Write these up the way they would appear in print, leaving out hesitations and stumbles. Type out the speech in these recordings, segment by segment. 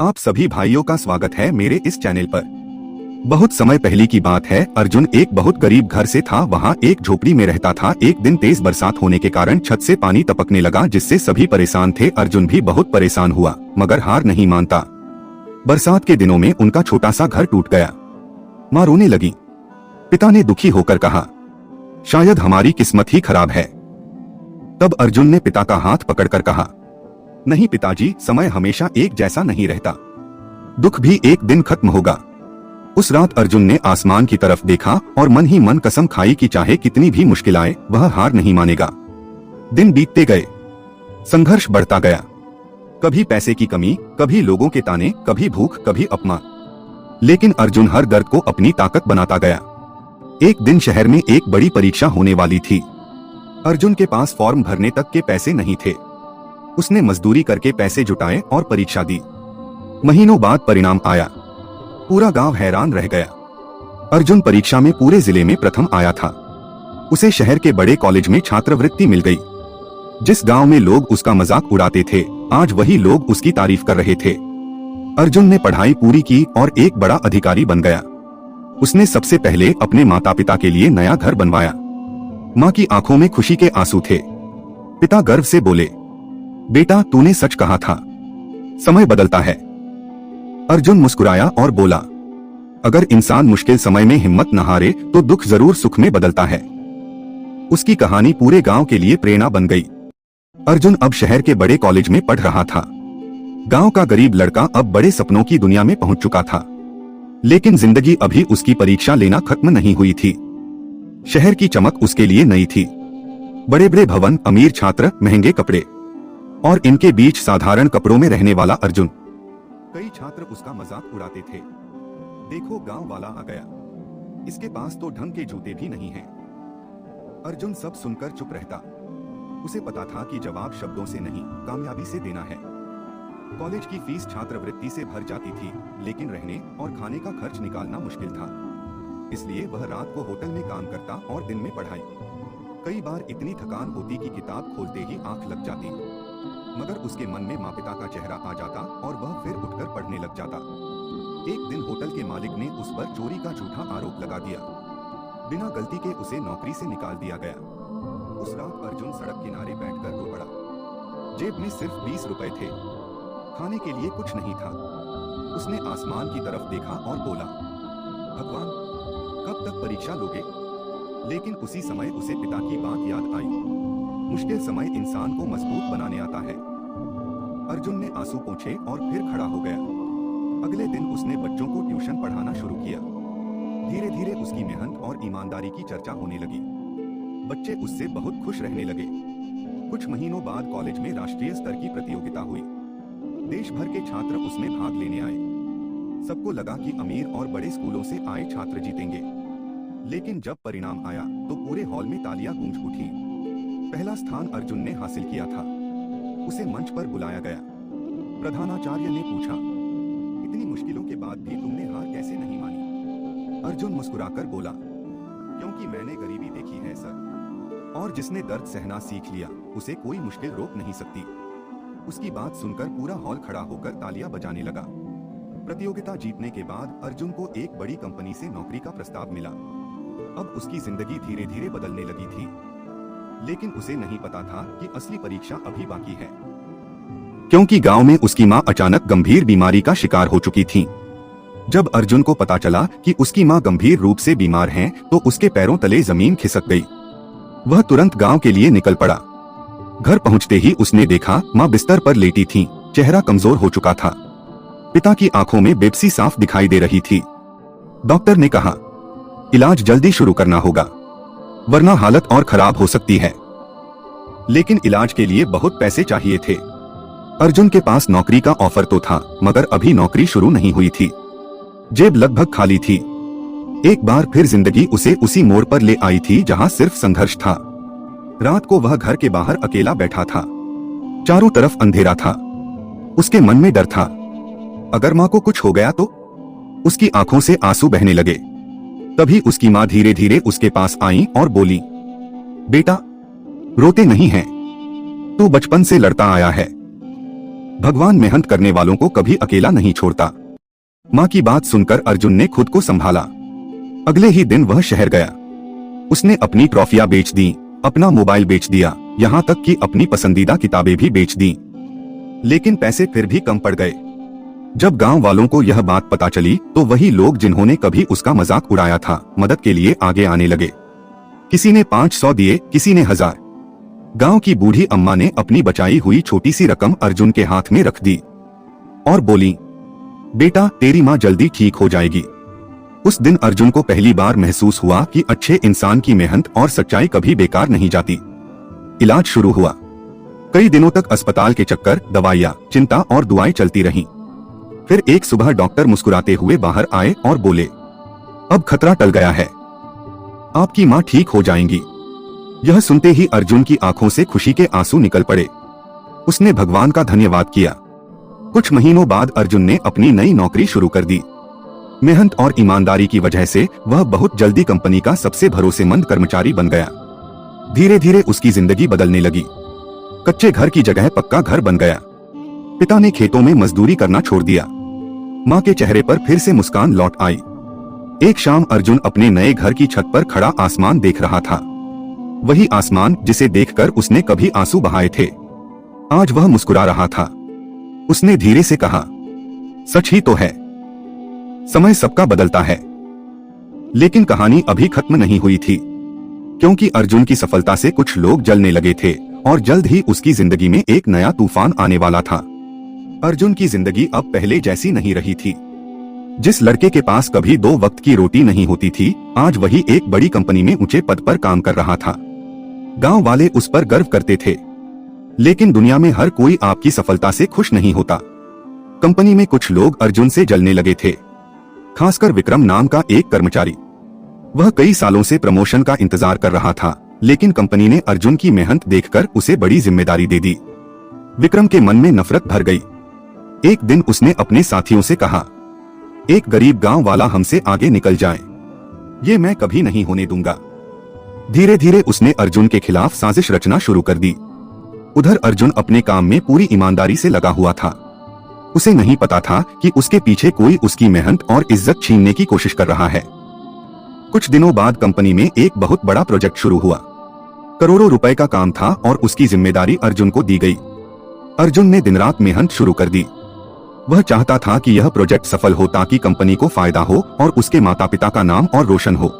आप सभी भाइयों का स्वागत है मेरे इस चैनल पर। बहुत समय पहले की बात है, अर्जुन एक बहुत गरीब घर से था। वहाँ एक झोपड़ी में रहता था। एक दिन तेज बरसात होने के कारण छत से पानी टपकने लगा, जिससे सभी परेशान थे। अर्जुन भी बहुत परेशान हुआ, मगर हार नहीं मानता। बरसात के दिनों में उनका छोटा सा घर टूट गया। माँ रोने लगी। पिता ने दुखी होकर कहा, शायद हमारी किस्मत ही खराब है। तब अर्जुन ने पिता का हाथ पकड़कर कहा, नहीं पिताजी, समय हमेशा एक जैसा नहीं रहता। दुख भी एक दिन खत्म होगा। उस रात अर्जुन ने आसमान की तरफ देखा और मन ही मन कसम खाई कि चाहे कितनी भी मुश्किल आए, वह हार नहीं मानेगा। दिन बीतते गए, संघर्ष बढ़ता गया। कभी पैसे की कमी, कभी लोगों के ताने, कभी भूख, कभी अपमान। लेकिन अर्जुन हर दर्द को अपनी ताकत बनाता गया। एक दिन शहर में एक बड़ी परीक्षा होने वाली थी। अर्जुन के पास फॉर्म भरने तक के पैसे नहीं थे। उसने मजदूरी करके पैसे जुटाए और परीक्षा दी। महीनों बाद परिणाम आया। पूरा गांव हैरान रह गया। अर्जुन परीक्षा में पूरे जिले में प्रथम आया था। उसे शहर के बड़े कॉलेज में छात्रवृत्ति मिल गई। जिस गांव में लोग उसका मजाक उड़ाते थे, आज वही लोग उसकी तारीफ कर रहे थे। अर्जुन ने पढ़ाई पूरी की और एक बड़ा अधिकारी बन गया। उसने सबसे पहले अपने माता पिता के लिए नया घर बनवाया। माँ की आंखों में खुशी के आंसू थे। पिता गर्व से बोले, बेटा तूने सच कहा था, समय बदलता है। अर्जुन मुस्कुराया और बोला, अगर इंसान मुश्किल समय में हिम्मत न हारे तो दुख जरूर सुख में बदलता है। उसकी कहानी पूरे गांव के लिए प्रेरणा बन गई। अर्जुन अब शहर के बड़े कॉलेज में पढ़ रहा था। गांव का गरीब लड़का अब बड़े सपनों की दुनिया में पहुंच चुका था। लेकिन जिंदगी अभी उसकी परीक्षा लेना खत्म नहीं हुई थी। शहर की चमक उसके लिए नई थी। बड़े बड़े भवन, अमीर छात्र, महंगे कपड़े, और इनके बीच साधारण कपड़ों में रहने वाला अर्जुन। कई छात्र उसका मजाक उड़ाते थे, देखो गांव वाला आ गया, इसके पास तो ढंग के जूते भी नहीं हैं। अर्जुन सब सुनकर चुप रहता। उसे पता था कि जवाब शब्दों से नहीं, कामयाबी से देना है। कॉलेज की फीस छात्रवृत्ति से भर जाती थी, लेकिन रहने और खाने का खर्च निकालना मुश्किल था। इसलिए वह रात को होटल में काम करता और दिन में पढ़ाई। कई बार इतनी थकान होती कि किताब खोलते ही आंख लग जाती, मगर उसके मन में माँ पिता का चेहरा आ जाता और वह फिर उठकर पढ़ने लग जाता। एक दिन होटल के मालिक ने उस पर चोरी का झूठा आरोप लगा दिया। बिना गलती के उसे नौकरी से निकाल दिया गया। उस रात अर्जुन सड़क किनारे बैठकर रो पड़ा। जेब में सिर्फ 20 रुपए थे। खाने के लिए कुछ नहीं था। उसने आसमान की तरफ देखा और बोला, भगवान कब तक परीक्षा लोगे? लेकिन उसी समय उसे पिता की बात याद आई, मुश्किल समय इंसान को मजबूत बनाने आता है। अर्जुन ने आंसू पोंछे और फिर खड़ा हो गया। अगले दिन उसने बच्चों को ट्यूशन पढ़ाना शुरू किया। धीरे धीरे उसकी मेहनत और ईमानदारी की चर्चा होने लगी। बच्चे उससे बहुत खुश रहने लगे। कुछ महीनों बाद कॉलेज में राष्ट्रीय स्तर की प्रतियोगिता हुई। देश भर के छात्र उसमें भाग लेने आए। सबको लगा कि अमीर और बड़े स्कूलों से आए छात्र जीतेंगे। लेकिन जब परिणाम आया तो पूरे हॉल में तालियां गूंज उठी। पहला स्थान अर्जुन ने हासिल किया था। उसे मंच पर बुलाया गया। प्रधानाचार्य ने पूछा, इतनी मुश्किलों के बाद भी तुमने हार कैसे नहीं मानी? अर्जुन मुस्कुराकर बोला, क्योंकि मैंने गरीबी देखी है सर, और जिसने दर्द सहना सीख लिया उसे कोई मुश्किल रोक नहीं सकती। उसकी बात सुनकर पूरा हॉल खड़ा होकर तालियां बजाने लगा। प्रतियोगिता जीतने के बाद अर्जुन को एक बड़ी कंपनी से नौकरी का प्रस्ताव मिला। अब उसकी जिंदगी धीरे धीरे बदलने लगी थी। लेकिन उसे नहीं पता था कि असली परीक्षा अभी बाकी है, क्योंकि गांव में उसकी मां अचानक गंभीर बीमारी का शिकार हो चुकी थी। जब अर्जुन को पता चला कि उसकी मां गंभीर रूप से बीमार हैं, तो उसके पैरों तले जमीन खिसक गई। वह तुरंत गांव के लिए निकल पड़ा। घर पहुंचते ही उसने देखा मां बिस्तर पर लेटी थी, चेहरा कमजोर हो चुका था। पिता की आंखों में बेबसी साफ दिखाई दे रही थी। डॉक्टर ने कहा, इलाज जल्दी शुरू करना होगा, वरना हालत और खराब हो सकती है। लेकिन इलाज के लिए बहुत पैसे चाहिए थे। अर्जुन के पास नौकरी का ऑफर तो था, मगर अभी नौकरी शुरू नहीं हुई थी। जेब लगभग खाली थी। एक बार फिर जिंदगी उसे उसी मोड़ पर ले आई थी जहां सिर्फ संघर्ष था। रात को वह घर के बाहर अकेला बैठा था। चारों तरफ अंधेरा था। उसके मन में डर था, अगर माँ को कुछ हो गया तो? उसकी आंखों से आंसू बहने लगे। तभी उसकी माँ धीरे धीरे उसके पास आई और बोली, बेटा रोते नहीं हैं, तू बचपन से लड़ता आया है, भगवान मेहनत करने वालों को कभी अकेला नहीं छोड़ता। माँ की बात सुनकर अर्जुन ने खुद को संभाला। अगले ही दिन वह शहर गया। उसने अपनी ट्रॉफियां बेच दी, अपना मोबाइल बेच दिया, यहाँ तक कि अपनी पसंदीदा किताबें भी बेच दी। लेकिन पैसे फिर भी कम पड़ गए। जब गांव वालों को यह बात पता चली तो वही लोग जिन्होंने कभी उसका मजाक उड़ाया था मदद के लिए आगे आने लगे। किसी ने 500 दिए, किसी ने 1000। गांव की बूढ़ी अम्मा ने अपनी बचाई हुई छोटी सी रकम अर्जुन के हाथ में रख दी और बोली, बेटा तेरी माँ जल्दी ठीक हो जाएगी। उस दिन अर्जुन को पहली बार महसूस हुआ कि अच्छे इंसान की मेहनत और सच्चाई कभी बेकार नहीं जाती। इलाज शुरू हुआ। कई दिनों तक अस्पताल के चक्कर, दवाइयाँ, चिंता और दुआएं चलती रहीं। फिर एक सुबह डॉक्टर मुस्कुराते हुए बाहर आए और बोले, अब खतरा टल गया है, आपकी माँ ठीक हो जाएंगी। यह सुनते ही अर्जुन की आंखों से खुशी के आंसू निकल पड़े। उसने भगवान का धन्यवाद किया। कुछ महीनों बाद अर्जुन ने अपनी नई नौकरी शुरू कर दी। मेहनत और ईमानदारी की वजह से वह बहुत जल्दी कंपनी का सबसे भरोसेमंद कर्मचारी बन गया। धीरे धीरे उसकी जिंदगी बदलने लगी। कच्चे घर की जगह पक्का घर बन गया। पिता ने खेतों में मजदूरी करना छोड़ दिया। माँ के चेहरे पर फिर से मुस्कान लौट आई। एक शाम अर्जुन अपने नए घर की छत पर खड़ा आसमान देख रहा था। वही आसमान जिसे देखकर उसने कभी आंसू बहाए थे, आज वह मुस्कुरा रहा था। उसने धीरे से कहा, सच ही तो है, समय सबका बदलता है। लेकिन कहानी अभी खत्म नहीं हुई थी, क्योंकि अर्जुन की सफलता से कुछ लोग जलने लगे थे और जल्द ही उसकी जिंदगी में एक नया तूफान आने वाला था। अर्जुन की जिंदगी अब पहले जैसी नहीं रही थी। जिस लड़के के पास कभी 2 वक्त की रोटी नहीं होती थी, आज वही एक बड़ी कंपनी में ऊंचे पद पर काम कर रहा था। गांव वाले उस पर गर्व करते थे। लेकिन दुनिया में हर कोई आपकी सफलता से खुश नहीं होता। कंपनी में कुछ लोग अर्जुन से जलने लगे थे, खासकर विक्रम नाम का एक कर्मचारी। वह कई सालों से प्रमोशन का इंतजार कर रहा था, लेकिन कंपनी ने अर्जुन की मेहनत देखकर उसे बड़ी जिम्मेदारी दे दी। विक्रम के मन में नफरत भर गई। एक दिन उसने अपने साथियों से कहा, एक गरीब गांव वाला हमसे आगे निकल जाए, ये मैं कभी नहीं होने दूंगा। धीरे धीरे उसने अर्जुन के खिलाफ साजिश रचना शुरू कर दी। उधर अर्जुन अपने काम में पूरी ईमानदारी से लगा हुआ था। उसे नहीं पता था कि उसके पीछे कोई उसकी मेहनत और इज्जत छीनने की कोशिश कर रहा है। कुछ दिनों बाद कंपनी में एक बहुत बड़ा प्रोजेक्ट शुरू हुआ। करोड़ों रुपए का काम था और उसकी जिम्मेदारी अर्जुन को दी गई। अर्जुन ने दिन रात मेहनत शुरू कर दी। वह चाहता था कि यह प्रोजेक्ट सफल हो ताकि कंपनी को फायदा हो और उसके माता पिता का नाम और रोशन हो।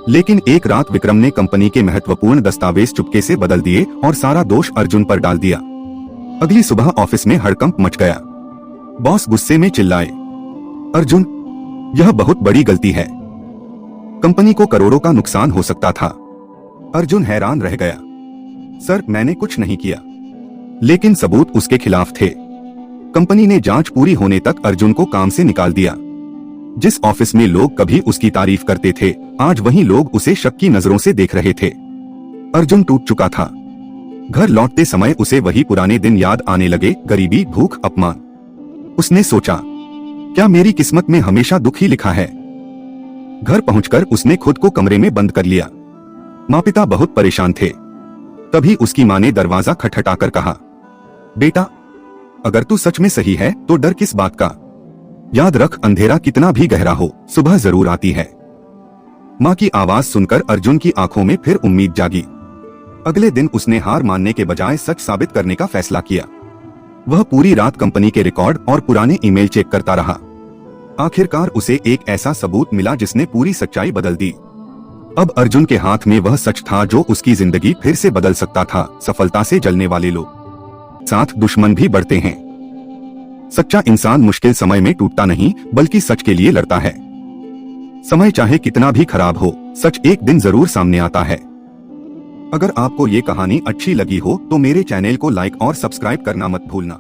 लेकिन एक रात विक्रम ने कंपनी के महत्वपूर्ण दस्तावेज चुपके से बदल दिए और सारा दोष अर्जुन पर डाल दिया। अगली सुबह ऑफिस में हड़कंप मच गया। बॉस गुस्से में चिल्लाए, अर्जुन, यह बहुत बड़ी गलती है, कंपनी को करोड़ों का नुकसान हो सकता था। अर्जुन हैरान रह गया। सर, मैंने कुछ नहीं किया। लेकिन सबूत उसके खिलाफ थे। कंपनी ने जांच पूरी होने तक अर्जुन को काम से निकाल दिया। जिस ऑफिस में लोग कभी उसकी तारीफ करते थे, आज वही लोग उसे शक की नजरों से देख रहे थे। अर्जुन टूट चुका था। घर लौटते समय उसे वही पुराने दिन याद आने लगे, गरीबी, भूख, अपमान। उसने सोचा, क्या मेरी किस्मत में हमेशा दुख ही लिखा है? घर पहुंचकर उसने खुद को कमरे में बंद कर लिया। माँ पिता बहुत परेशान थे। तभी उसकी माँ ने दरवाजा खटखटाकर कहा, बेटा, अगर तू सच में सही है तो डर किस बात का? याद रख, अंधेरा कितना भी गहरा हो, सुबह जरूर आती है। माँ की आवाज सुनकर अर्जुन की आंखों में फिर उम्मीद जागी। अगले दिन उसने हार मानने के बजाय सच साबित करने का फैसला किया। वह पूरी रात कंपनी के रिकॉर्ड और पुराने ईमेल चेक करता रहा। आखिरकार उसे एक ऐसा सबूत मिला जिसने पूरी सच्चाई बदल दी। अब अर्जुन के हाथ में वह सच था जो उसकी जिंदगी फिर से बदल सकता था। सफलता से जलने वाले लोग साथ दुश्मन भी बढ़ते हैं। सच्चा इंसान मुश्किल समय में टूटता नहीं, बल्कि सच के लिए लड़ता है। समय चाहे कितना भी खराब हो, सच एक दिन जरूर सामने आता है। अगर आपको ये कहानी अच्छी लगी हो तो मेरे चैनल को लाइक और सब्सक्राइब करना मत भूलना।